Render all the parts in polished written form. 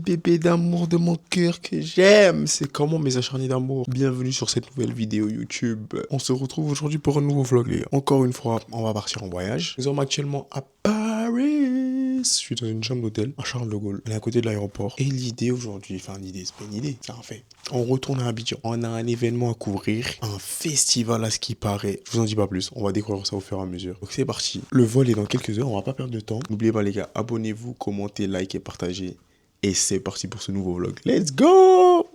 bébés d'amour de mon cœur que j'aime. C'est comment mes acharnés d'amour. Bienvenue sur cette nouvelle vidéo YouTube. On se retrouve aujourd'hui pour un nouveau vlog, les gars. Encore une fois, on va partir en voyage. Nous sommes actuellement à Paris. Je suis dans une chambre d'hôtel à Charles de Gaulle. On est à côté de l'aéroport. Et l'idée aujourd'hui, enfin l'idée, c'est pas une idée, c'est un fait. On retourne à Abidjan. On a un événement à couvrir, un festival à ce qui paraît. Je vous en dis pas plus, on va découvrir ça au fur et à mesure. Donc c'est parti. Le vol est dans quelques heures, on va pas perdre de temps. N'oubliez pas les gars, abonnez-vous, commentez, likez, partagez. Et c'est parti pour ce nouveau vlog. Let's go!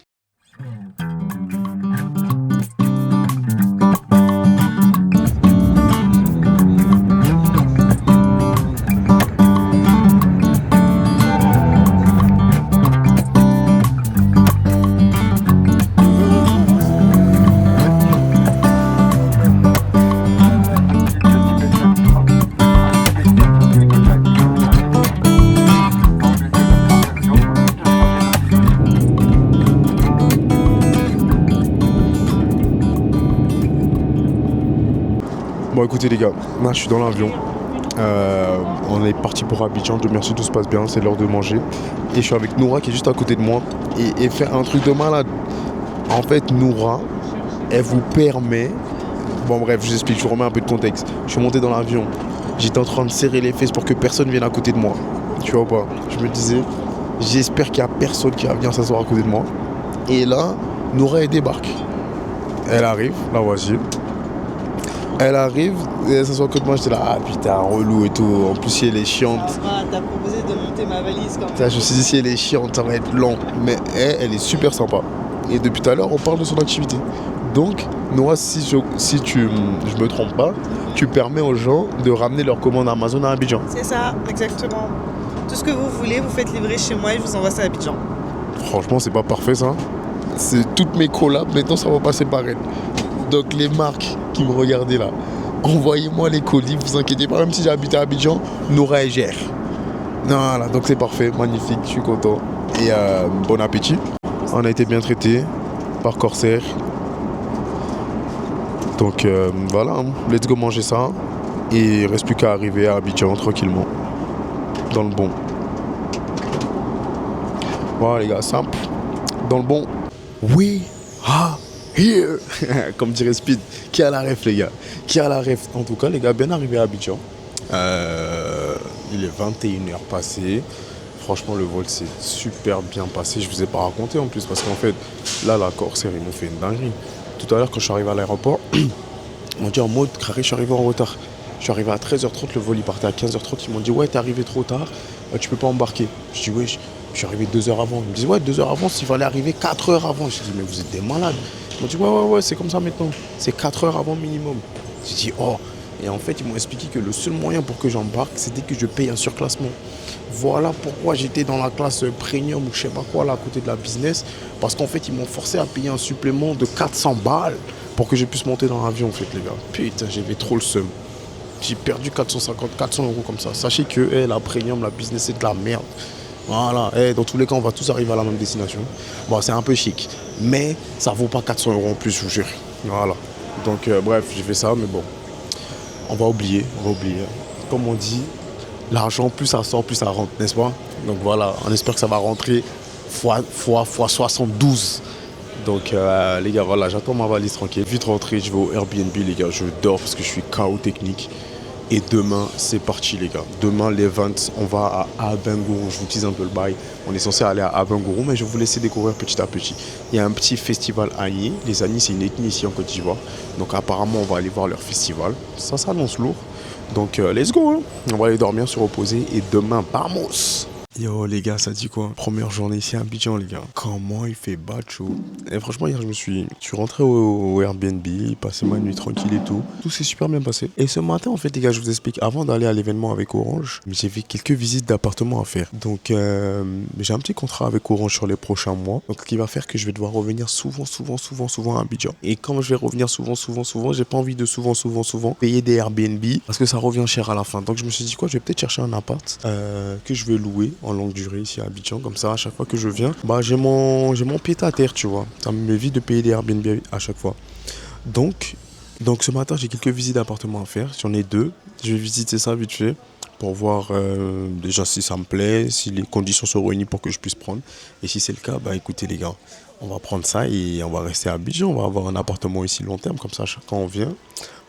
Bon écoutez les gars, là je suis dans l'avion, on est parti pour Abidjan, Dieu merci tout se passe bien, c'est l'heure de manger. Et je suis avec Noura qui est juste à côté de moi et fait un truc de malade. En fait Noura, elle vous permet, bon bref je vous explique, je vous remets un peu de contexte. Je suis monté dans l'avion, j'étais en train de serrer les fesses pour que personne vienne à côté de moi. Tu vois pas, je me disais, j'espère qu'il n'y a personne qui va venir s'asseoir à côté de moi. Et là, Noura elle débarque, elle arrive, la voici. Elle arrive, et elle s'assoit à côté de moi, j'étais là, ah putain, relou et tout. En plus, si elle est chiante. Ah, t'as proposé de monter ma valise quand même. Je me suis dit, si elle est chiante, ça va être long. Mais elle est super sympa. Et depuis tout à l'heure, on parle de son activité. Donc, Noah, si je me trompe pas, tu permets aux gens de ramener leur commande Amazon à Abidjan. C'est ça, exactement. Tout ce que vous voulez, vous faites livrer chez moi et je vous envoie ça à Abidjan. Franchement, c'est pas parfait ça. C'est toutes mes collabs, maintenant ça va passer par elle. Donc les marques qui me regardaient là, envoyez-moi les colis, vous inquiétez pas, même si j'habite à Abidjan, Noura elle gère. Voilà, donc c'est parfait, magnifique, je suis content. Et bon appétit. On a été bien traité par Corsair. Donc voilà, let's go manger ça. Et il reste plus qu'à arriver à Abidjan tranquillement. Dans le bon. Voilà les gars, simple. Dans le bon. We are here. Comme dirait Speed. Qui a la ref les gars? Qui a la ref? En tout cas les gars, bien arrivé à Abidjan. Il est 21h passé. Franchement le vol s'est super bien passé. Je vous ai pas raconté en plus parce qu'en fait là la Corsair ils m'ont fait une dinguerie. Tout à l'heure quand je suis arrivé à l'aéroport, ils m'ont dit en mode carré je suis arrivé en retard. Je suis arrivé à 13h30, le vol il partait à 15h30. Ils m'ont dit ouais t'es arrivé trop tard, tu peux pas embarquer. Je dis ouais je suis arrivé 2 heures avant. Ils me disent ouais 2 heures avant, s'il fallait arriver 4 heures avant. Je dis mais vous êtes des malades. Ils m'ont dit ouais c'est comme ça maintenant. C'est 4 heures avant minimum. J'ai dit oh. Et en fait ils m'ont expliqué que le seul moyen pour que j'embarque c'était que je paye un surclassement. Voilà pourquoi j'étais dans la classe premium ou je sais pas quoi là à côté de la business. Parce qu'en fait ils m'ont forcé à payer un supplément de 400 balles pour que je puisse monter dans l'avion en fait les gars. Putain j'avais trop le seum. J'ai perdu 450, 400 euros comme ça. Sachez que la premium, la business, c'est de la merde. Voilà. Dans tous les cas, on va tous arriver à la même destination. Bon, c'est un peu chic. Mais ça vaut pas 400 euros en plus, je vous jure. Voilà. Donc, bref, j'ai fait ça, mais bon. On va oublier. Comme on dit, l'argent, plus ça sort, plus ça rentre, n'est-ce pas? Donc voilà, on espère que ça va rentrer fois 72. Donc les gars, voilà, j'attends ma valise tranquille. Vite rentré, je vais au Airbnb les gars, je dors parce que je suis KO technique. Et demain, c'est parti les gars. Demain, l'event, on va à Abengourou. Je vous tease un peu le bail. On est censé aller à Abengourou, mais je vais vous laisser découvrir petit à petit. Il y a un petit festival Agni. Les Agni, c'est une ethnie ici en Côte d'Ivoire. Donc apparemment, on va aller voir leur festival. Ça s'annonce lourd. Donc let's go. Hein. On va aller dormir, se reposer. Et demain, vamos. Yo les gars, ça dit quoi? Première journée ici à Abidjan les gars. Comment il fait bas chaud. Et franchement hier je suis rentré au Airbnb, passé ma nuit tranquille et tout. Tout s'est super bien passé. Et ce matin en fait les gars, je vous explique, avant d'aller à l'événement avec Orange, j'ai fait quelques visites d'appartements à faire. Donc j'ai un petit contrat avec Orange sur les prochains mois. Donc ce qui va faire que je vais devoir revenir souvent à Abidjan. Et comme je vais revenir souvent, j'ai pas envie de souvent payer des Airbnb parce que ça revient cher à la fin. Donc je me suis dit quoi, je vais peut-être chercher un appart que je vais louer en longue durée ici à Abidjan, comme ça à chaque fois que je viens, bah j'ai mon pied à terre, tu vois. Ça m'évite de payer des Airbnb à chaque fois. Donc ce matin j'ai quelques visites d'appartements à faire, j'en ai 2. Je vais visiter ça vite fait. pour voir déjà si ça me plaît, si les conditions sont réunies pour que je puisse prendre. Et si c'est le cas, bah écoutez les gars, on va prendre ça et on va rester à Abidjan. On va avoir un appartement ici long terme, comme ça quand on vient,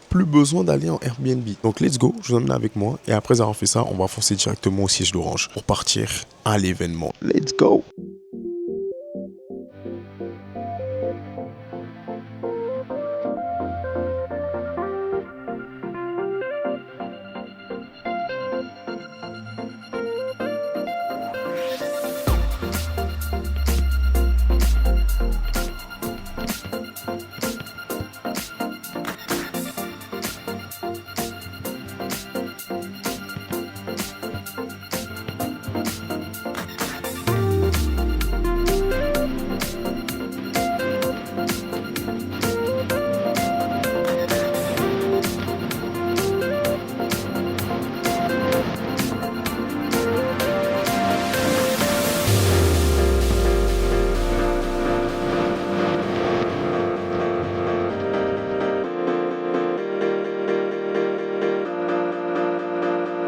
plus besoin d'aller en Airbnb. Donc let's go, je vous emmène avec moi. Et après avoir fait ça, on va foncer directement au siège d'Orange pour partir à l'événement. Let's go!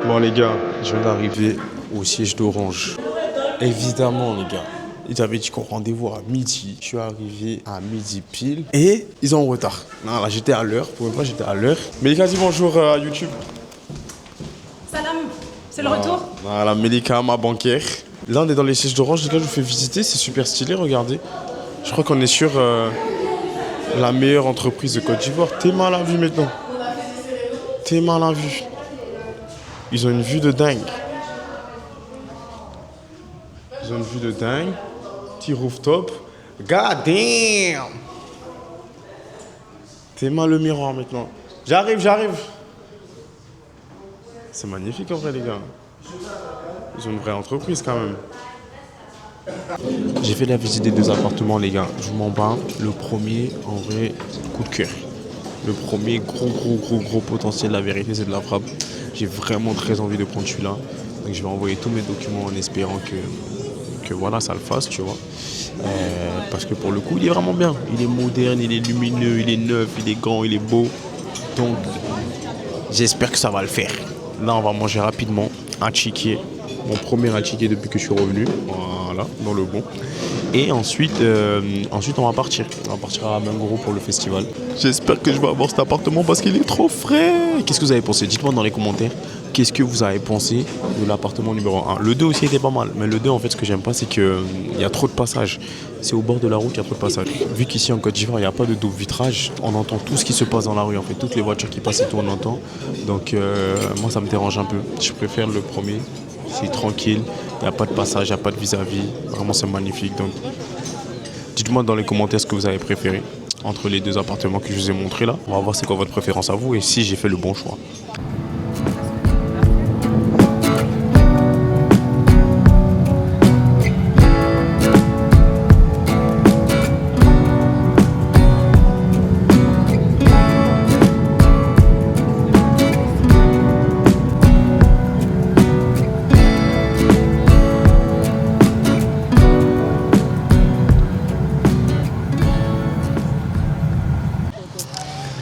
Bon les gars, je viens d'arriver au siège d'Orange. Évidemment les gars, ils avaient dit qu'on rendez-vous à midi. Je suis arrivé à midi pile et ils sont en retard. Non là j'étais à l'heure, pour une fois j'étais à l'heure. Melika dis bonjour à YouTube. Salam, c'est le retour. Voilà, Melika, ma banquière. Là on est dans les sièges d'Orange, les gars je vous fais visiter, c'est super stylé, regardez. Je crois qu'on est sur la meilleure entreprise de Côte d'Ivoire. T'es mal à vue maintenant. T'es mal à vue. Ils ont une vue de dingue. Ils ont une vue de dingue. Petit rooftop. God damn! T'es mal le miroir maintenant. J'arrive. C'est magnifique en vrai les gars. Ils ont une vraie entreprise quand même. J'ai fait la visite des 2 appartements les gars. Je m'en bats. Le premier en vrai coup de cœur. Le premier gros potentiel, la vérité c'est de la frappe. J'ai vraiment très envie de prendre celui-là. Donc je vais envoyer tous mes documents en espérant que voilà, ça le fasse, tu vois. Parce que pour le coup, il est vraiment bien. Il est moderne, il est lumineux, il est neuf, il est grand, il est beau. Donc j'espère que ça va le faire. Là, on va manger rapidement un chiquier. Mon premier chiquier depuis que je suis revenu. Voilà, dans le bon. Et ensuite, on va partir. On va partir à Abingoro pour le festival. J'espère que je vais avoir cet appartement parce qu'il est trop frais. Qu'est-ce que vous avez pensé? Dites-moi dans les commentaires. Qu'est-ce que vous avez pensé de l'appartement numéro 1? Le 2 aussi était pas mal. Mais le 2, en fait, ce que j'aime pas, c'est qu'il y a trop de passages. C'est au bord de la route, il y a trop de passages. Vu qu'ici, en Côte d'Ivoire, il n'y a pas de double vitrage, on entend tout ce qui se passe dans la rue. En fait, toutes les voitures qui passent et tout, on entend. Donc, moi, ça me dérange un peu. Je préfère le premier. C'est tranquille. Il n'y a pas de passage, il n'y a pas de vis-à-vis. Vraiment, c'est magnifique. Donc, dites-moi dans les commentaires ce que vous avez préféré entre les 2 appartements que je vous ai montrés là. On va voir c'est quoi votre préférence à vous et si j'ai fait le bon choix.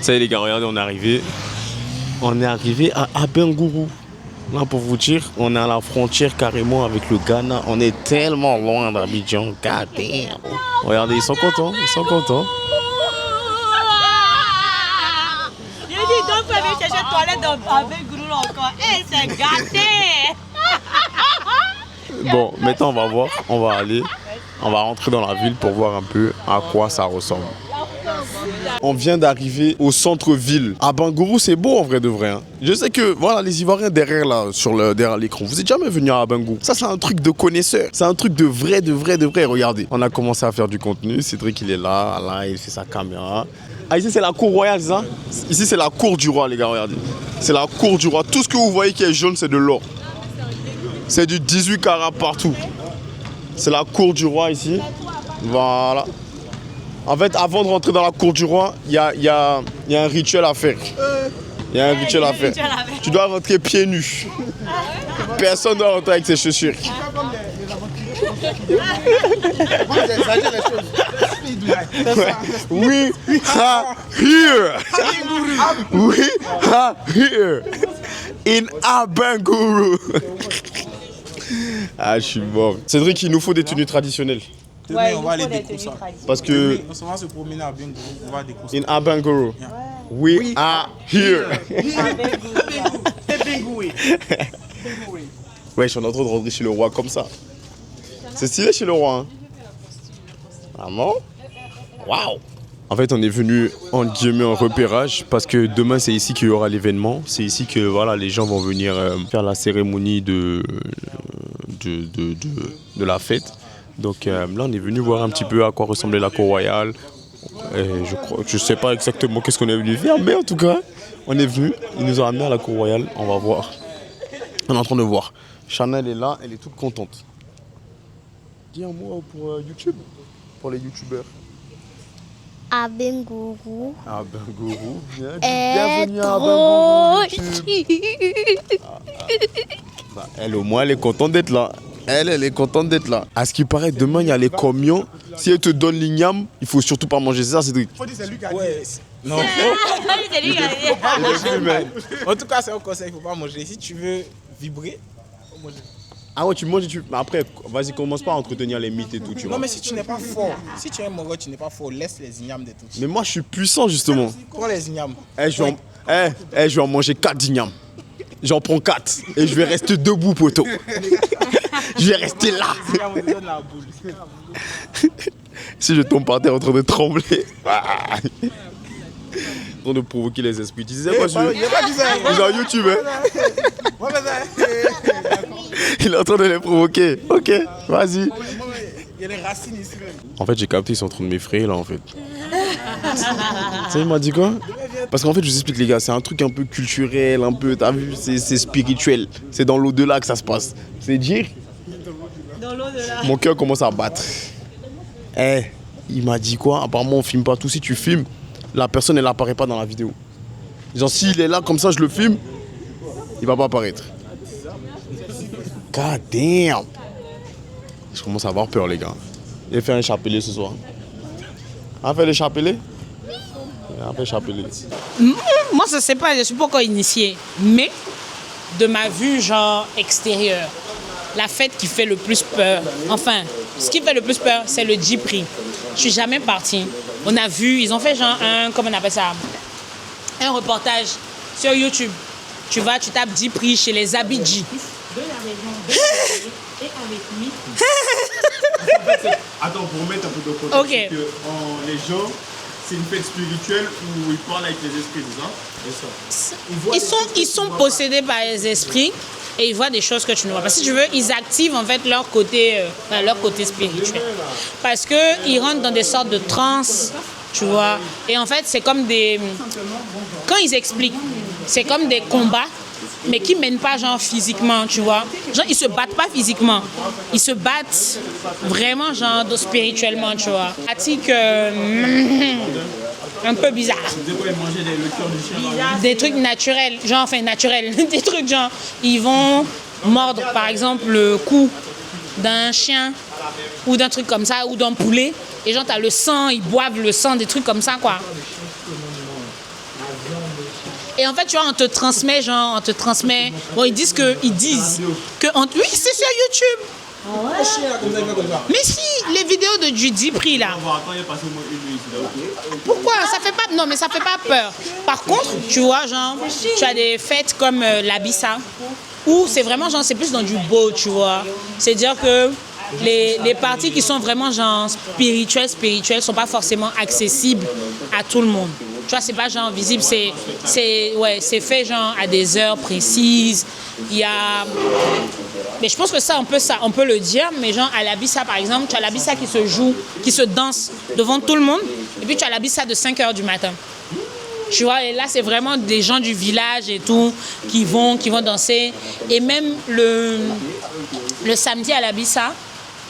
Ça y est les gars, regardez, on est arrivé. On est arrivé à Abingoro. Là pour vous dire, on est à la frontière carrément avec le Ghana. On est tellement loin d'Abidjan. God damn. Regardez, ils sont contents. Il dit donc faut aller chercher toilette avec Gourou encore. Eh, c'est gâté. Bon, maintenant on va voir. On va aller. On va rentrer dans la ville pour voir un peu à quoi ça ressemble. On vient d'arriver au centre-ville. Abingoro, c'est beau en vrai de vrai. Hein. Je sais que voilà les Ivoiriens derrière là, derrière l'écran, vous êtes jamais venus à Abingoro. Ça c'est un truc de connaisseur. C'est un truc de vrai. Regardez, on a commencé à faire du contenu. Cédric il est là, il fait sa caméra. Ah ici c'est la cour royale, c'est ça? Ici c'est la cour du roi les gars, regardez. C'est la cour du roi. Tout ce que vous voyez qui est jaune c'est de l'or. C'est du 18 carats partout. C'est la cour du roi ici. Voilà. En fait, avant de rentrer dans la cour du roi, il y a un rituel à faire. Il y a un rituel à faire. Tu dois rentrer pieds nus. Personne ne doit rentrer avec ses chaussures. We are here. We are here. In Abenguru. Ah, je suis mort. Cédric, il nous faut des tenues traditionnelles. Ouais, on va aller il faut des découvrir tenues ça. traditionnelles. Parce que On va se promener à Benguru, on va découvrir in Abenguru, we are here. Ouais, je suis en train de rentrer chez le roi comme ça. C'est stylé chez le roi. Hein. Vraiment? Waouh! En fait, on est venu en guillemets en repérage parce que demain c'est ici qu'il y aura l'événement. C'est ici que voilà, les gens vont venir faire la cérémonie de la fête. Donc là, on est venu voir un petit peu à quoi ressemblait la cour royale. Et je sais pas exactement qu'est-ce qu'on est venu faire, mais en tout cas, on est venu. Il nous a amené à la cour royale. On va voir. On est en train de voir. Chanel est là, elle est toute contente. Dis un mot pour YouTube, pour les youtubeurs. Abenguru Abenguru, est bienvenue à trop Abenguru YouTube. Bah, elle au moins elle est contente d'être là. Elle est contente d'être là. À ce qui paraît, demain il y a les comions. Si elle te donne l'igname, il faut surtout pas manger ça, Cédric. c'est lui qui a dit. Ouais. Non. C'est lui qui a dit. En tout cas, c'est un conseil, il ne faut pas manger. Si tu veux vibrer, il faut manger. Ah ouais, tu manges et tu... Mais après, vas-y, commence pas à entretenir les mythes et tout, tu vois. Non, mais si tu n'es pas fort, si tu es un mongol, tu n'es pas fort, laisse les ignames des trucs. Mais moi, je suis puissant, justement. Prends les ignames. Je vais en manger 4 ignames. J'en prends 4 et je vais rester debout, poteau. Je vais rester là. Les ignames, on te donne la boule. Si je tombe par terre en train de trembler. En train de provoquer les esprits. Tu disais quoi, celui-là? Il n'a pas dit ça. Il est en YouTube, hein. Ouais, mais ça. Il est en train de les provoquer. Ok, vas-y. Il y a les racines ici même. En fait, j'ai capté, ils sont en train de m'effrayer là, en fait. Tu sais, il m'a dit quoi? Parce qu'en fait, je vous explique, les gars, c'est un truc un peu culturel, un peu, t'as vu, c'est spirituel. C'est dans l'au-delà que ça se passe. C'est dire. Dans l'au-delà. Mon cœur commence à battre. Il m'a dit quoi? Apparemment, on filme pas tout. Si tu filmes, la personne, elle apparaît pas dans la vidéo. Genre, s'il est là comme ça, je le filme, il va pas apparaître. God damn! Je commence à avoir peur, les gars. Il a fait un chapelet ce soir. On a fait le chapelet? On a fait le chapelet. Moi, je sais pas, je suis pas encore initiée. Mais, de ma vue, genre, extérieure, la fête qui fait le plus peur, enfin, ce qui fait le plus peur, c'est le Djipri. Je suis jamais partie. On a vu, ils ont fait genre comment on appelle ça? Un reportage sur YouTube. Tu vas, tu tapes Djipri chez les Abidji. De la région et avec lui. Attends, pour mettre un peu de contexte, Ok. c'est que les gens, c'est une fête spirituelle où ils parlent avec les esprits, c'est ça? Ils sont possédés par les esprits et ils voient des choses que tu ne vois pas. Si tu veux, ils activent en fait leur côté spirituel. Parce qu'ils rentrent dans des sortes de transes, tu vois. Et en fait, c'est comme des... Quand ils expliquent, c'est comme des combats, mais qui mènent pas genre physiquement, tu vois. Genre, ils se battent pas physiquement. Ils se battent vraiment genre spirituellement, tu vois. Pratique un peu bizarre. Des trucs naturels, genre, enfin naturels. Des trucs genre, ils vont mordre par exemple le cou d'un chien ou d'un truc comme ça, ou d'un poulet. Et genre, t'as le sang, ils boivent le sang, des trucs comme ça, quoi. Et en fait, tu vois, on te transmet. Bon, ils disent que oui, c'est sur YouTube. Mais si, les vidéos de Judy Prix là. Pourquoi? Ça fait pas. Non, mais ça fait pas peur. Par contre, tu vois, genre, tu as des fêtes comme l'Abissa, où c'est vraiment genre, c'est plus dans du beau, tu vois. C'est-à-dire que les parties qui sont vraiment genre spirituelles sont pas forcément accessibles à tout le monde. Tu vois, c'est pas genre visible, c'est fait genre à des heures précises. Il y a... Mais je pense que ça, on peut le dire, mais genre à l'Abissa par exemple, tu as l'Abissa qui se joue, qui se danse devant tout le monde, et puis tu as l'Abissa de 5h du matin. Tu vois, et là c'est vraiment des gens du village et tout qui vont danser. Et même le samedi à l'Abissa,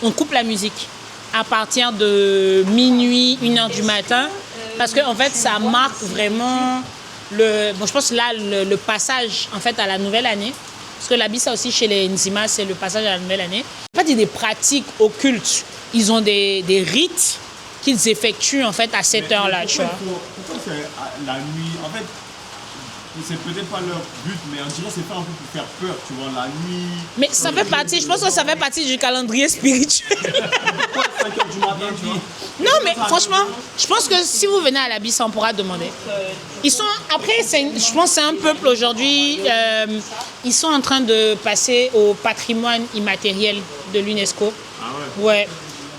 on coupe la musique à partir de minuit, 1h du matin, parce que en fait ça marque vraiment je pense là le passage en fait à la nouvelle année, parce que l'Abissa aussi chez les Nzima c'est le passage à la nouvelle année. En fait il y a des pratiques occultes, ils ont des rites qu'ils effectuent en fait à cette heure-là, tu vois. Pourquoi c'est la nuit? En fait, c'est peut-être pas leur but, mais on dirait que c'est pas un peu pour faire peur, tu vois, la nuit. Mais ça fait partie, je pense que ça fait partie du calendrier spirituel. Pourquoi 5 heures du matin, tu vois? Non, mais franchement, je pense que si vous venez à la Bissa, on pourra demander. Ils sont, après, je pense que c'est un peuple aujourd'hui, ils sont en train de passer au patrimoine immatériel de l'UNESCO. Ah ouais? Ouais.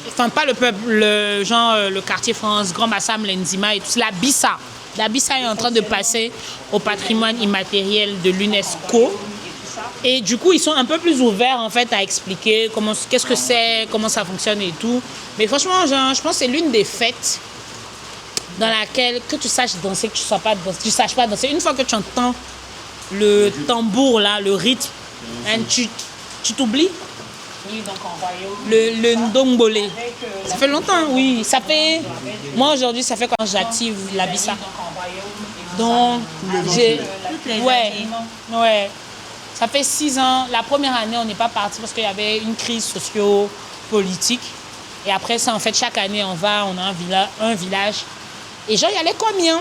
Enfin, pas le peuple, le quartier France, Grand Bassam, Lenzima et tout. La Bissa. La Bissa est en train de passer au patrimoine immatériel de l'UNESCO. Et du coup, ils sont un peu plus ouverts en fait à expliquer qu'est-ce que c'est, comment ça fonctionne et tout. Mais franchement, je pense que c'est l'une des fêtes dans laquelle, que tu saches danser, que tu ne saches pas danser. Une fois que tu entends le tambour, là, le rythme, hein, tu t'oublies. Le ndombole. Ça fait longtemps, oui. Ça fait. Moi aujourd'hui, ça fait quand j'active la Bissa. Donc, ouais. Ça fait 6 ans. La première année, on n'est pas parti parce qu'il y avait une crise socio-politique. Et après ça, en fait, chaque année, on a un village. Et genre, il y a les comiens.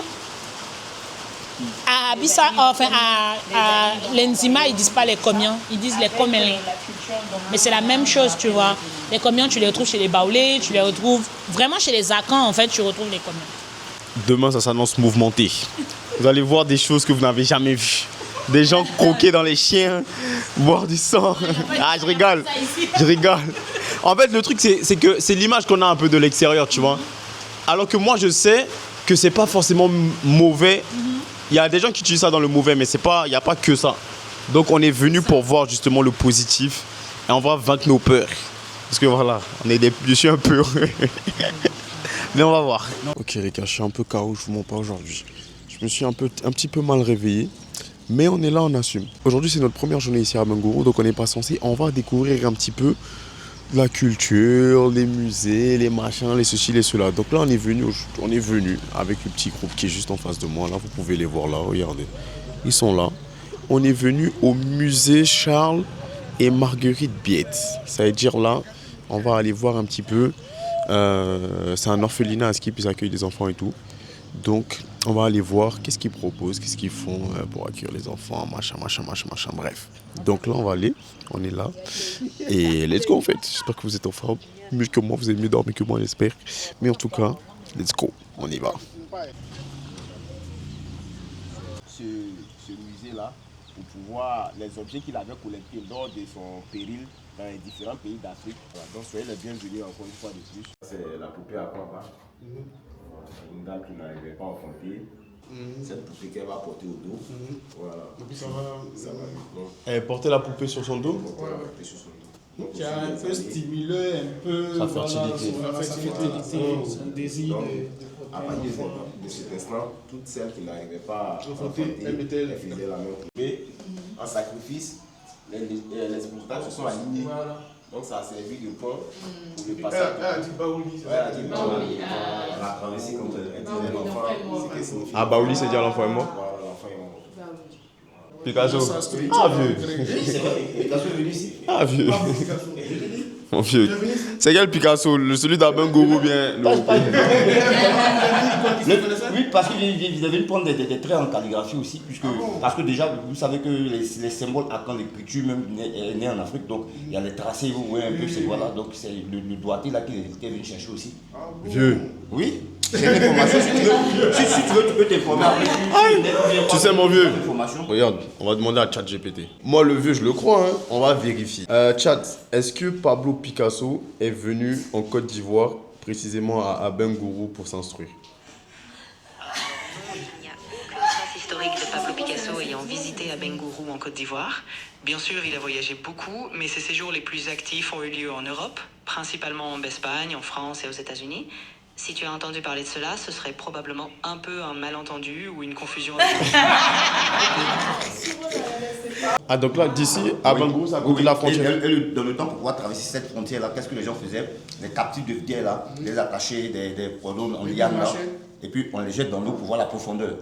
À Bissa, enfin à Lenzima, ils disent pas les comiens, ils disent les comélins. Mais c'est la même chose, tu vois. Les comiens, tu les retrouves chez les baoulés, tu les retrouves vraiment chez les akans, en fait, tu retrouves les comiens. Demain, ça s'annonce mouvementé. Vous allez voir des choses que vous n'avez jamais vues. Des gens croquer dans les chiens, boire du sang. Ah, je rigole. En fait, le truc, c'est que c'est l'image qu'on a un peu de l'extérieur, tu vois. Alors que moi, je sais que c'est pas forcément mauvais. Il y a des gens qui utilisent ça dans le mauvais, mais il n'y a pas que ça. Donc on est venu pour voir justement le positif et on va vaincre nos peurs. Parce que voilà, je suis un peu... mais on va voir. Ok les gars, je suis un peu KO, je vous mens pas aujourd'hui. Je me suis un petit peu mal réveillé, mais on est là, on assume. Aujourd'hui c'est notre première journée ici à Abengourou, donc on n'est pas censé. On va découvrir un petit peu la culture, les musées, les machins, les ceci, les cela. Donc là, on est venu avec le petit groupe qui est juste en face de moi. Là, vous pouvez les voir là, regardez. Ils sont là. On est venu au musée Charles et Marguerite Biette. Ça veut dire là, on va aller voir un petit peu. C'est un orphelinat à ce qu'ils puissent accueillir des enfants et tout. Donc, on va aller voir qu'est-ce qu'ils proposent, qu'est-ce qu'ils font pour accueillir les enfants, machin, bref. Donc là, on va aller, on est là. Et let's go en fait. J'espère que vous êtes en forme. Mieux que moi, vous avez mieux dormi que moi, j'espère. Mais en tout cas, let's go, on y va. Ce musée-là, pour pouvoir les objets qu'il avait collectés lors de son péril dans les différents pays d'Afrique. Voilà, donc soyez les bienvenus encore une fois de plus. C'est la poupée à papa. Une dame qui n'arrivait pas à enfanter. Cette poupée qu'elle va porter au dos. Voilà. Et puis ça va. Elle portait la poupée sur son dos. Voilà, la poupée sur son dos. Donc, qui a un peu stimulé un peu sa fertilité. Voilà, sa fertilité, son désir à partir de cet instant, toutes celles qui n'arrivaient pas à enfanter, elles faisaient la même poupée. En sacrifice, les exportateurs se sont alignés. Voilà. Donc ça a servi de pont pour le passage. Elle a dit Baouli. Ouais, elle a dit Baouli. Elle a traversé quand elle disait l'enfant. Ah, Baouli, c'est dire l'enfant est mort. Voilà, l'enfant est mort. Picasso. Ah, vieux. C'est vrai, Picasso est venu ici. Ah, vieux. Mon vieux. C'est quel Picasso? Celui d'Abengourou ou bien Oui, parce qu'il devait prendre des traits en calligraphie aussi, parce que déjà, vous savez que les symboles quand l'écriture même est née en Afrique, donc il y a les tracés, vous voyez un peu, voilà, donc c'est le doigté là qu'il était venu chercher aussi. Vieux. Oui, c'est une information, si tu veux, tu peux t'informer après. Tu sais mon vieux, regarde, on va demander à ChatGPT. Moi le vieux je le crois, hein. On va vérifier. Chat, est-ce que Pablo Picasso est venu en Côte d'Ivoire, précisément à Abengourou pour s'instruire? Il n'y a aucune trace historique de Pablo Picasso ayant visité Abengourou en Côte d'Ivoire. Bien sûr, il a voyagé beaucoup, mais ses séjours les plus actifs ont eu lieu en Europe, principalement en Espagne, en France et aux États-Unis. Si tu as entendu parler de cela, ce serait probablement un peu un malentendu ou une confusion. Ah donc là, d'ici, Abengourou, ça côté la frontière. Et dans le temps, pour pouvoir traverser cette frontière-là, qu'est-ce que les gens faisaient? Les captifs de terre là, les attachaient des cordons en liane là, et puis on les jette dans l'eau pour voir la profondeur.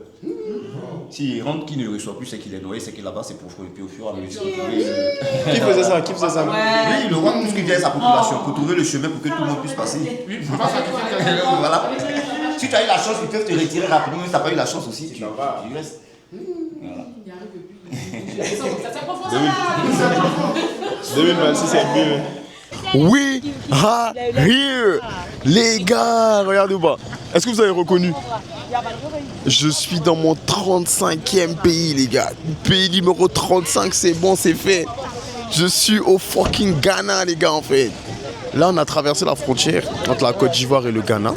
S'il rentre, qui ne le reçoit plus, c'est qu'il est noyé, c'est que là-bas c'est profond. Et puis au fur et à mesure, Qui faisait ça? Qui faisait ça? Oui, le roi, tout ce qu'il dit à sa population, pour trouver le chemin pour que tout le monde puisse passer. Voilà. Si tu as eu la chance, ils peuvent te retirer rapidement, mais si tu n'as pas eu la chance aussi, tu restes. 2026, c'est mieux. We are here. Les gars, regardez pas. Est-ce que vous avez reconnu? Je suis dans mon 35e pays, les gars. Pays numéro 35, c'est bon, c'est fait. Je suis au fucking Ghana, les gars, en fait. Là, on a traversé la frontière entre la Côte d'Ivoire et le Ghana.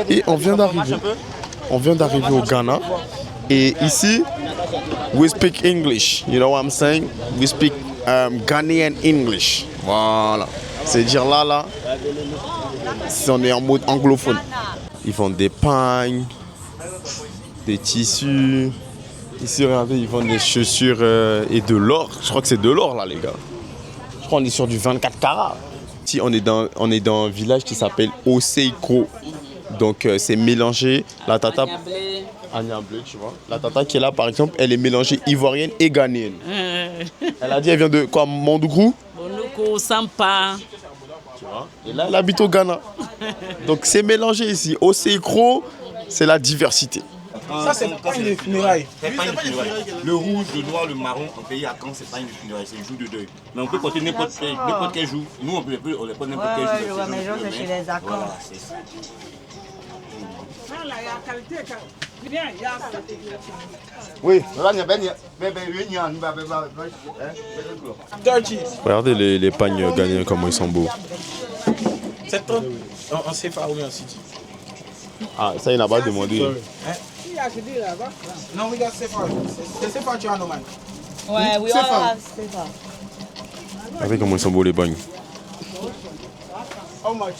Et on vient d'arriver. On vient d'arriver au Ghana. Et ici, we speak English. You know what I'm saying? We speak Ghanaian English. Voilà. C'est-à-dire là, on est en mode anglophone. Ils vendent des pagnes, des tissus. Ici, regardez, ils vendent des chaussures et de l'or. Je crois que c'est de l'or, là, les gars. Je crois qu'on est sur du 24 carats. Ici, on est dans un village qui s'appelle Oseiko. Donc, c'est mélangé. La tata... Agna bleu, tu vois. La tata qui est là, par exemple, elle est mélangée ivoirienne et ghanéenne. Elle a dit, elle vient de quoi? Mandougrou? Mondoukou, Sampa. Tu vois. Et là, elle habite au Ghana. Donc, c'est mélangé ici. Oseiko, c'est la diversité. Ça, c'est pas une funéraille. C'est pas une funéraille. Le rouge, le noir, le marron, en pays à Caen, c'est pas une funéraille, c'est un jour de deuil. Mais on peut compter n'importe quel jour. Nous, on les compte n'importe quel jour. Je vois mes gens, c'est chez les accords. Voilà, c'est ça. Oui, regardez les pagnes ghanéens, comment ils sont beaux. C'est trop. On sait pas où on s'y dit. Ah, ça, il n'a pas demandé. Non, regarde, c'est pas. C'est pas tu as normal. Ouais, oui, c'est pas. Regardez comment ils sont beaux les pagnes.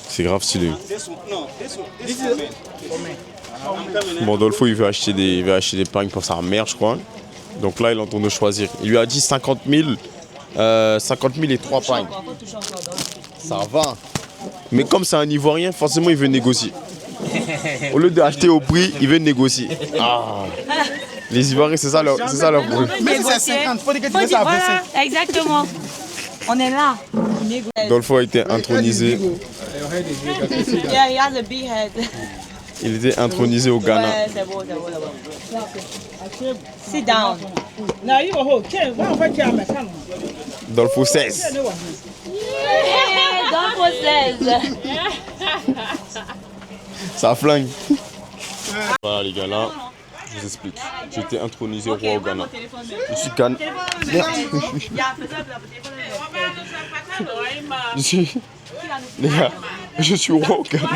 C'est grave stylé. Bon, Dolfo, il veut acheter des pagnes pour sa mère, je crois. Donc là, il est en train de choisir. Il lui a dit 50 000 et 3 pagnes. Ça va. Mais comme c'est un Ivoirien, forcément, il veut négocier. Au lieu d'acheter au prix, il veut négocier. Ah. Les Ivoiriens, c'est ça leur bruit. Mais si c'est 50, faut dire que tu fais ça à 25. Exactement. On est là. Dolfo a été intronisé. Yeah, he has a big head. Il était intronisé au Ghana. Ouais, c'est beau, c'est beau, c'est beau. Sit down. Dolfo 16. Dolfo 16. Ça flingue. Voilà les gars, là, je vous explique. J'ai été intronisé roi au Ghana. Je suis Ghana. Les gars, je suis roi au Ghana.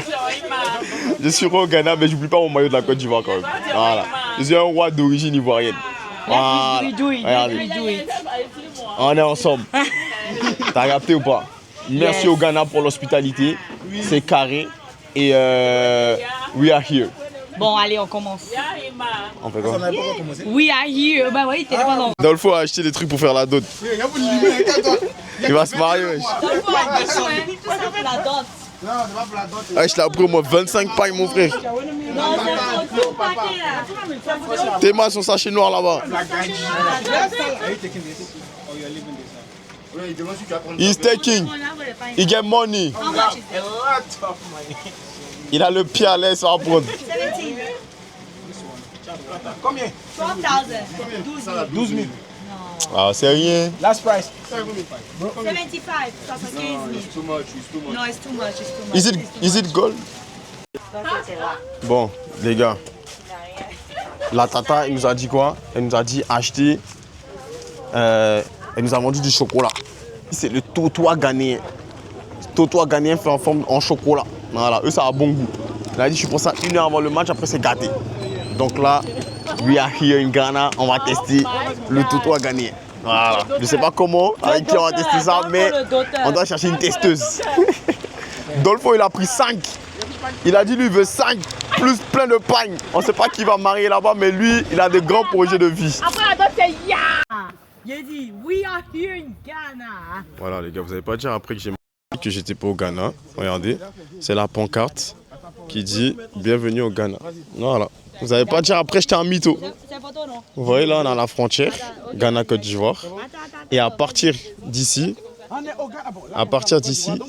Je suis roi au Ghana, mais j'oublie pas mon maillot de la Côte d'Ivoire quand même. Voilà. Je suis un roi d'origine ivoirienne. Voilà. Regardez. On est ensemble. T'as capté ou pas? Merci au Ghana pour l'hospitalité. C'est carré. Et we are here. Bon, allez, on commence. On fait quoi? We are here. Bah oui, t'es pas. Dolfo a acheté des trucs pour faire la dot. Il va se marier, wesh. Dolfo a acheté pour la dot. Non, c'est pas pour la dot. Ah, je l'ai appris au moins 25 pailles, mon frère. Non, c'est pour tout paquet là. Tes mains sont sachets noirs là-bas. He's taking. He get money. Il a le pied à l'aise, ça va prendre. 17. Combien? 12,000. 12 000. Ah, c'est rien. Last price. 75. 75 000. No, it's too much. Is it gold? Bon, les gars. La tata, elle nous a dit quoi? Elle nous a dit acheter. Elle nous a vendu du chocolat. C'est le totois ghanéen. Totois ghanéen fait en forme en chocolat. Voilà, eux ça a bon goût. Elle a dit je prends ça 1 heure avant le match, après c'est gâté. Donc là, we are here in Ghana, on va tester le totois ghanéen. Voilà, je sais pas comment, avec qui on va tester ça, mais on doit chercher une testeuse. Dolfo il a pris 5. Il a dit lui il veut 5 plus plein de pagnes. On sait pas qui va marier là-bas, mais lui il a des grands projets de vie. Après la dot, c'est ya. Il dit we are here in Ghana. Voilà les gars, vous n'allez pas dire après que j'étais pas au Ghana. Regardez, c'est la pancarte qui dit bienvenue au Ghana. Voilà. Vous n'allez pas dire après j'étais un mytho. Vous voyez là on a la frontière Ghana-Côte d'Ivoire. Et à partir d'ici,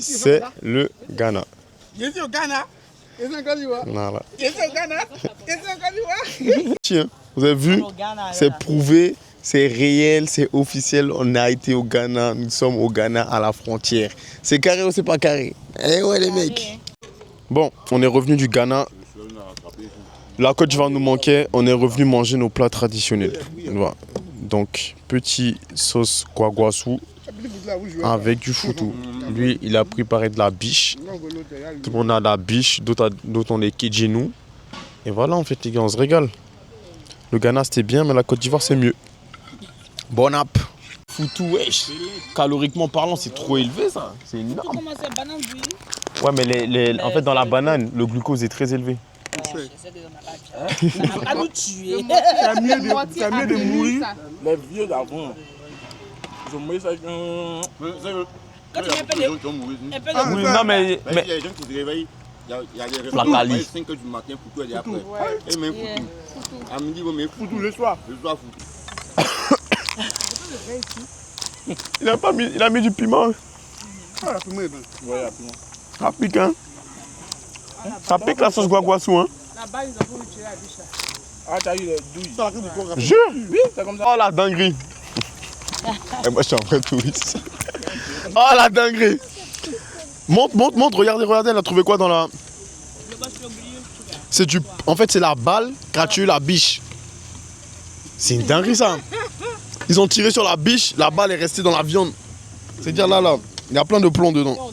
c'est le Ghana. Il est au Ghana. Il est au Ghana. Voilà. Il est au Ghana. Tiens, vous avez vu? C'est prouvé, c'est réel, c'est officiel. On a été au Ghana, nous sommes au Ghana à la frontière. C'est carré ou c'est pas carré? Eh ouais les mecs. Bon, on est revenu du Ghana. La Côte d'Ivoire nous manquait, on est revenu manger nos plats traditionnels. Voilà. Donc, petit sauce guaguassou avec du foutou. Lui, il a préparé de la biche. Tout le monde a de la biche, d'autres ont des kedjenou. Et voilà, en fait, les gars, on se régale. Le Ghana, c'était bien, mais la Côte d'Ivoire, c'est mieux. Bon app. Foutou, wesh. Caloriquement parlant, c'est trop élevé, ça. C'est énorme. Comment c'est banane d'huile? Ouais, mais en fait, dans la banane, le glucose est très élevé. Ça va pas nous tuer. C'est mieux de mourir. Les vieux d'avant, ils ont mouru ça. Quand tu mets un peu de... Oui, non, mais... Il y a des gens qui se réveillent. Il y a des Flacali. réveils 5 h du matin, Foutou elle est après. Et même Foutou. À midi, mais Foutou le soir. Le soir, Foutou. Il a mis du piment. Ah, la piment est bonne. Ouais, la piment. Ça pique, hein. Ça pique la sauce guaguassou, hein. Là-bas, ils ont voulu tuer la biche. Ah, t'as eu les douilles. Jure. Oui, c'est comme ça. Oh la dinguerie. Et moi je suis un vrai touriste. Oh la dinguerie. Montre, regardez, elle a trouvé quoi dans la... C'est du... En fait c'est la balle qu'a tué la biche. C'est une dinguerie ça. Ils ont tiré sur la biche, la balle est restée dans la viande. C'est-à-dire là, il y a plein de plomb dedans.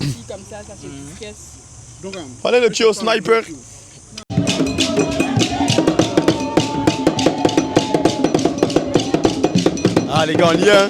Allez le tuer au sniper. Ah les gars, on y est hein.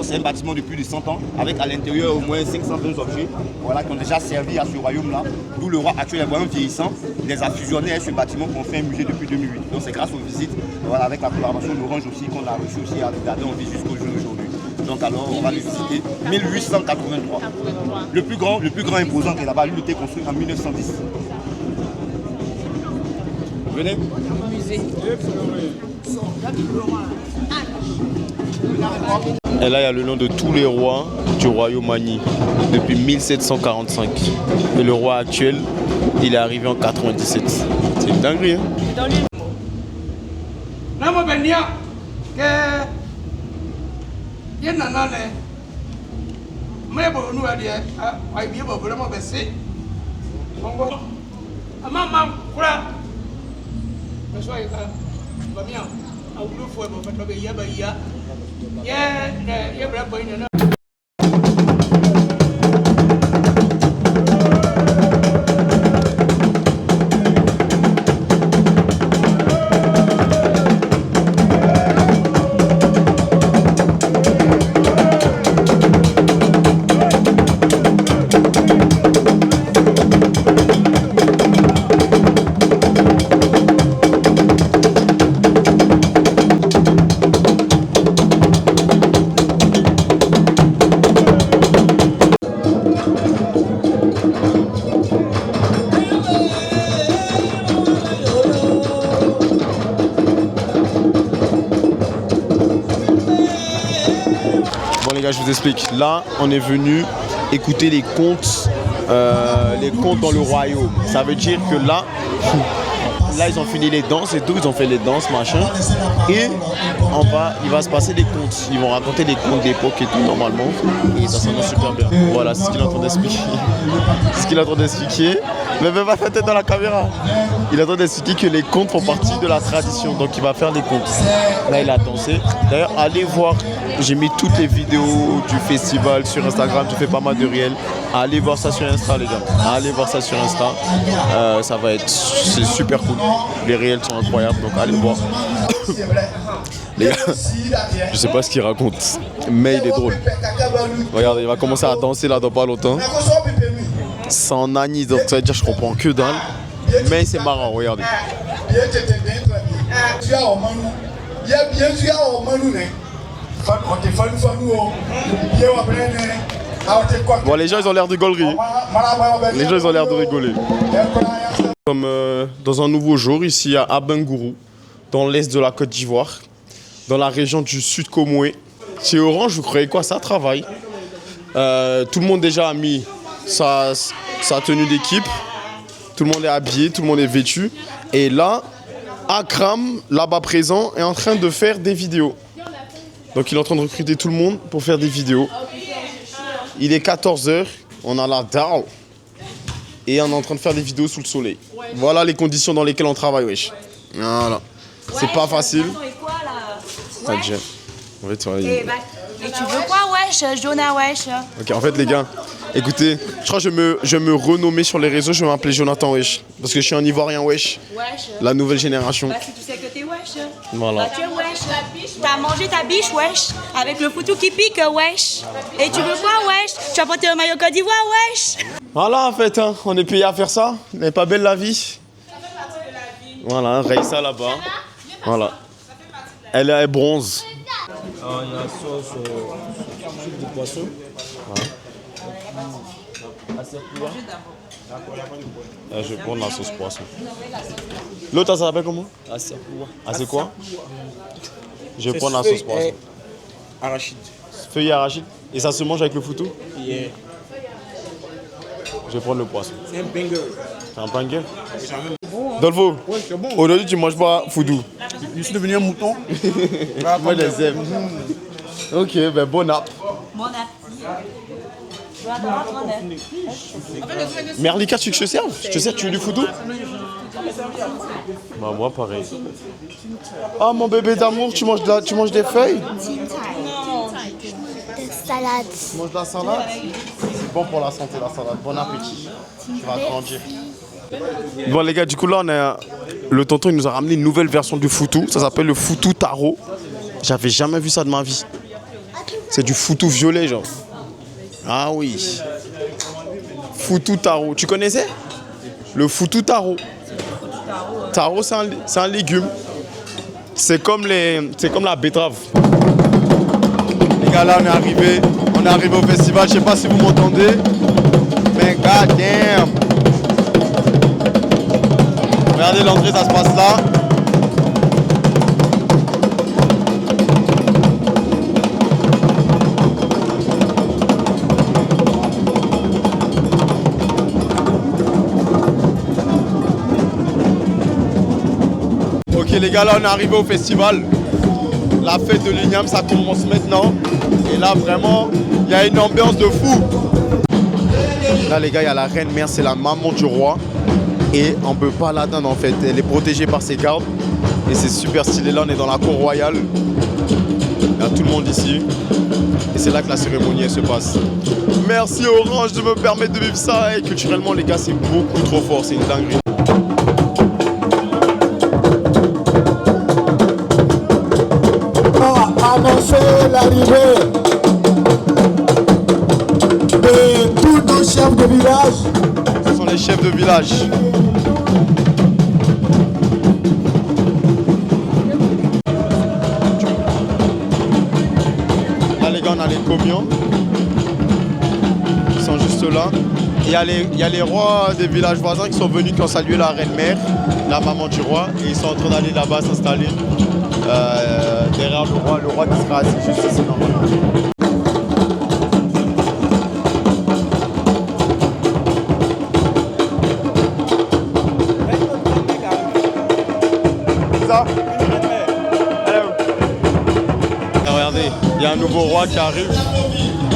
C'est un bâtiment de plus de 100 ans, avec à l'intérieur au moins 520 objets voilà, qui ont déjà servi à ce royaume-là. D'où le roi actuel est vraiment vieillissant. Il les a fusionnés à ce bâtiment qu'on fait un musée depuis 2008. Donc c'est grâce aux visites, voilà, avec la collaboration d'Orange aussi, qu'on a reçu aussi à regarder en vie jusqu'au jour d'aujourd'hui. Donc alors on va le visiter. 1883. Le plus grand imposant qui est là-bas, lui, il était construit en 1910. Venez. Et là, il y a le nom de tous les rois du royaume Mani depuis 1745. Et le roi actuel, il est arrivé en 97. C'est une dinguerie, hein? Je vous explique. Là, on est venu écouter les contes dans le royaume. Ça veut dire que là, ils ont fini les danses et tout, ils ont fait les danses, machin. Et il va se passer des contes. Ils vont raconter des contes d'époque et tout, normalement. Et ça s'annonce super bien. Voilà, c'est ce qu'il est en train d'expliquer. Ce qu'il est en train d'expliquer. Mais même pas la tête dans la caméra. Il est en train d'expliquer que les contes font partie de la tradition. Donc il va faire des contes. Là, il a dansé. D'ailleurs, allez voir. J'ai mis toutes les vidéos du festival sur Instagram. Tu fais pas mal de réels. Allez voir ça sur Insta, les gars. Allez voir ça sur Insta. Ça va être... C'est super cool. Les réels sont incroyables. Donc allez voir. Les gars, je sais pas ce qu'il raconte, mais il est drôle. Regardez, il va commencer à danser là dans pas longtemps. C'est en Annie, donc ça veut dire que je comprends que dalle. Mais c'est marrant, regardez. Bon, les gens ils ont l'air de rigoler. Les gens ils ont l'air de rigoler. Comme dans un nouveau jour ici à Abengourou, dans l'est de la Côte d'Ivoire, dans la région du Sud Comoé. Chez Orange, vous croyez quoi? Ça travaille. Tout le monde déjà a mis sa tenue d'équipe. Tout le monde est habillé, tout le monde est vêtu. Et là, Akram, là-bas présent, est en train de faire des vidéos. Donc il est en train de recruter tout le monde pour faire des vidéos. Il est 14h, on a la dalle. Et on est en train de faire des vidéos sous le soleil. Voilà les conditions dans lesquelles on travaille, wesh. Voilà. C'est pas facile. Ça te gêne. En fait, Et tu veux quoi, wesh, Jonah, wesh? Ok, en fait, les gars, écoutez, je crois que je vais me renommer sur les réseaux, je vais m'appeler Jonathan Wesh. Parce que je suis un Ivoirien Wesh. Wesh. La nouvelle génération. Bah, si tu sais que t'es wesh. Voilà. Bah, tu es wesh. T'as mangé ta biche, wesh. Avec le foutou qui pique, wesh. Et tu veux quoi, wesh? Tu as porté un maillot Côte d'Ivoire, wesh. Voilà, en fait, hein, on est payé à faire ça. n'est pas belle la vie. Voilà, Raïssa là-bas. Voilà. Elle est bronze. Il y a sauce soupe de poisson. Je vais prendre la sauce poisson. L'autre, ça s'appelle comment? Ah, c'est quoi? Je vais prendre la sauce poisson. Arachide. Feuille arachide. Et ça se mange avec le foutou? Yeah. Je vais prendre le poisson. C'est un banger. C'est un banger? Dolfo, aujourd'hui tu manges pas foudou. Je suis devenu un mouton. Moi je les aime. Ok, ben bon app. Bon appétit. Tu vas t'en prendre. Merlika, tu veux que je te serve? Je te sers, tu veux du foudou? Bah moi pareil. Ah mon bébé d'amour, tu manges des feuilles? Salade. Tu manges de la salade? C'est bon pour la santé la salade. Bon appétit. Tu vas grandir. Bon les gars, du coup là on a le tonton il nous a ramené une nouvelle version du foutou. Ça s'appelle le foutou taro. J'avais jamais vu ça de ma vie. C'est du foutou violet genre. Ah oui. Foutou taro. Tu connaissais? Le foutou taro. Taro c'est un légume. C'est comme la betterave. Les gars là on est arrivé au festival. Je sais pas si vous m'entendez. Mais god damn. Regardez l'entrée, ça se passe là. Ok les gars, là on est arrivé au festival. La fête de l'Igname, ça commence maintenant. Et là vraiment, il y a une ambiance de fou. Là les gars, il y a la reine mère, c'est la maman du roi. Et on ne peut pas l'atteindre en fait, elle est protégée par ses gardes. Et c'est super stylé, là on est dans la cour royale. Il y a tout le monde ici. Et c'est là que la cérémonie elle se passe. Merci Orange de me permettre de vivre ça. Et culturellement les gars, c'est beaucoup trop fort, c'est une dinguerie. Annoncer l'arrivée de tous nos chefs de village. Ce sont les chefs de village. Là les gars, on a les comions. Ils sont juste là. Et il y a les rois des villages voisins qui sont venus, qui ont salué la reine mère, la maman du roi. Et ils sont en train d'aller là-bas s'installer derrière le roi qui sera assis juste ici normalement. Regardez, il y a un nouveau roi qui arrive,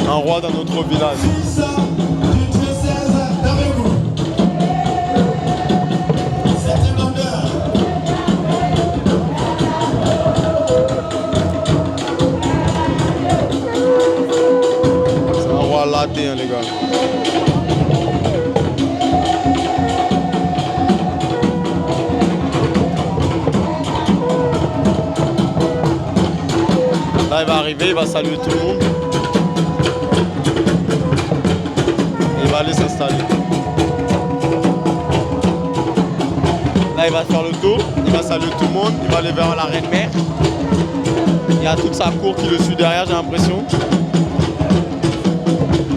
un roi d'un autre village. C'est un roi laté, hein, les gars. Là, il va arriver, il va saluer tout le monde. Et il va aller s'installer. Là, il va faire le tour, il va saluer tout le monde, il va aller vers la reine mère. Il y a toute sa cour qui le suit derrière, j'ai l'impression.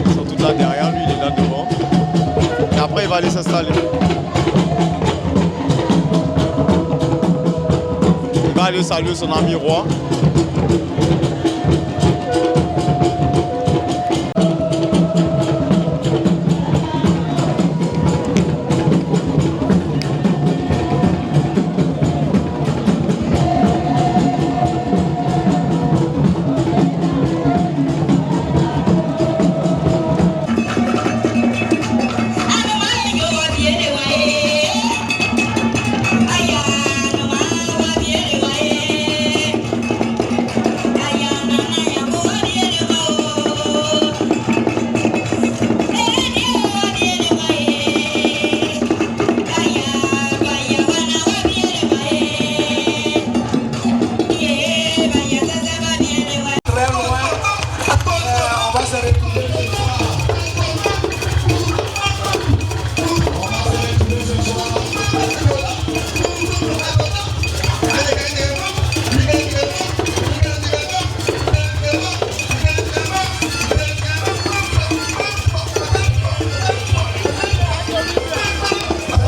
Ils sont tous là derrière, lui il est là devant. Et après il va aller s'installer. Il va aller saluer son ami roi.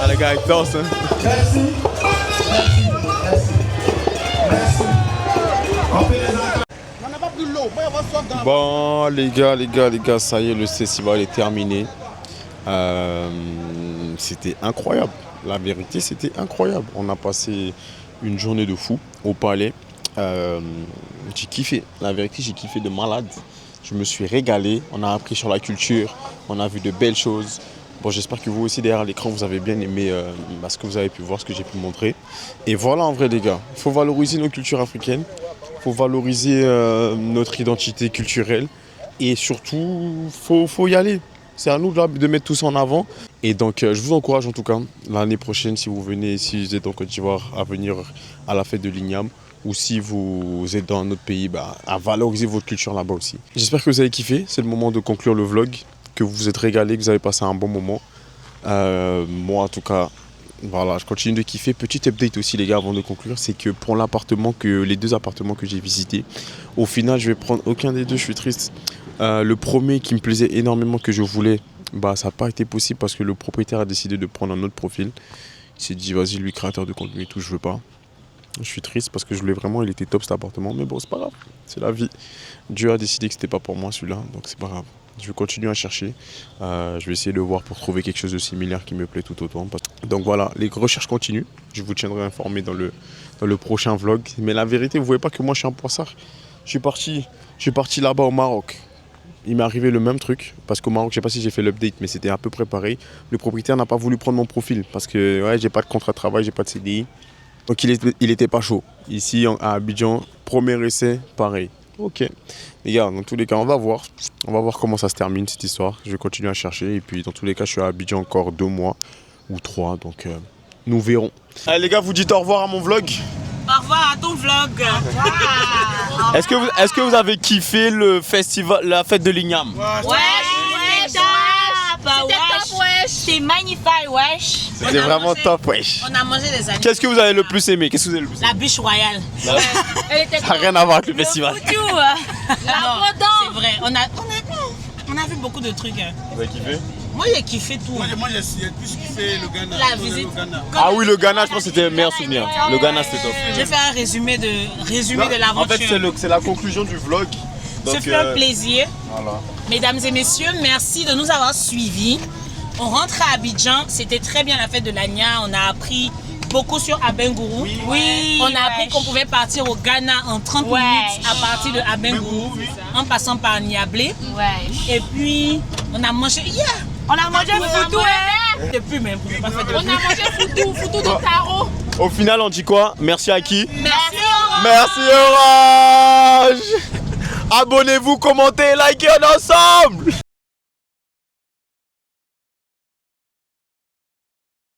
Les gars, ils dansent. Hein. Merci. Bon, les gars, ça y est, le festival est terminé. C'était incroyable. La vérité, c'était incroyable. On a passé une journée de fou au palais. J'ai kiffé. La vérité, j'ai kiffé de malade. Je me suis régalé. On a appris sur la culture. On a vu de belles choses. Bon, j'espère que vous aussi, derrière l'écran, vous avez bien aimé ce que vous avez pu voir, ce que j'ai pu montrer. Et voilà, en vrai, les gars, il faut valoriser nos cultures africaines. Il faut valoriser notre identité culturelle. Et surtout, faut y aller. C'est à nous de mettre tout ça en avant. Et donc, je vous encourage en tout cas, l'année prochaine, si vous venez, si vous êtes en Côte d'Ivoire, à venir à la fête de l'Igname. Ou si vous êtes dans un autre pays, à valoriser votre culture là-bas aussi. J'espère que vous avez kiffé. C'est le moment de conclure le vlog. Que vous vous êtes régalé, que vous avez passé un bon moment. Moi, en tout cas, voilà, je continue de kiffer. Petit update aussi, les gars, avant de conclure, c'est que pour les deux appartements que j'ai visités, au final, je vais prendre aucun des deux. Je suis triste. Le premier qui me plaisait énormément, que je voulais, ça n'a pas été possible parce que le propriétaire a décidé de prendre un autre profil. Il s'est dit, vas-y, lui, créateur de contenu et tout, je veux pas. Je suis triste parce que je voulais vraiment, il était top cet appartement, mais bon, c'est pas grave, c'est la vie. Dieu a décidé que c'était pas pour moi celui-là, donc c'est pas grave. Je vais continuer à chercher. Je vais essayer de voir pour trouver quelque chose de similaire qui me plaît tout autant. Donc voilà, les recherches continuent. Je vous tiendrai informé dans le prochain vlog. Mais la vérité, vous voyez pas que moi je suis un poissard. Je suis parti là-bas au Maroc. Il m'est arrivé le même truc. Parce qu'au Maroc, je sais pas si j'ai fait l'update, mais c'était à peu près pareil. Le propriétaire n'a pas voulu prendre mon profil. Parce que j'ai pas de contrat de travail, j'ai pas de CDI. Donc il était pas chaud. Ici à Abidjan, premier essai, pareil. Ok. Les gars, dans tous les cas, on va voir comment ça se termine cette histoire. Je vais continuer à chercher. Et puis dans tous les cas, je suis à Abidjan encore 2 mois ou 3. Donc nous verrons. Allez les gars, vous dites au revoir à mon vlog. Au revoir à ton vlog. Est-ce que vous avez kiffé le festival, la fête de l'Igname? Ouais, c'est magnifique, wesh. C'était vraiment top, wesh. On a mangé des animaux. Qu'est-ce que vous avez le plus aimé? La bûche royale. Ça n'a rien à voir avec le festival. C'est vrai, on a vu beaucoup de trucs. Vous avez kiffé? Moi j'ai kiffé tout. Moi j'ai plus kiffé le Ghana. La visite. Ah oui, le Ghana, je pense que c'était le meilleur souvenir. Le Ghana, c'était top. J'ai fait un résumé de l'aventure. En fait, c'est la conclusion du vlog. Ce fut un plaisir. Voilà. Mesdames et messieurs, merci de nous avoir suivis. On rentre à Abidjan. C'était très bien la fête de l'Agna. On a appris beaucoup sur Abengourou. Oui. On a appris qu'on pouvait partir au Ghana en 30 minutes à partir de Abengourou, en passant par Niablé. Et puis, on a mangé. On a mangé foutou, Depuis même. On a mangé foutou de taro. Au final, on dit quoi? Merci à qui? Merci Orange. Merci Orange. Abonnez-vous, commentez, likez, on est ensemble.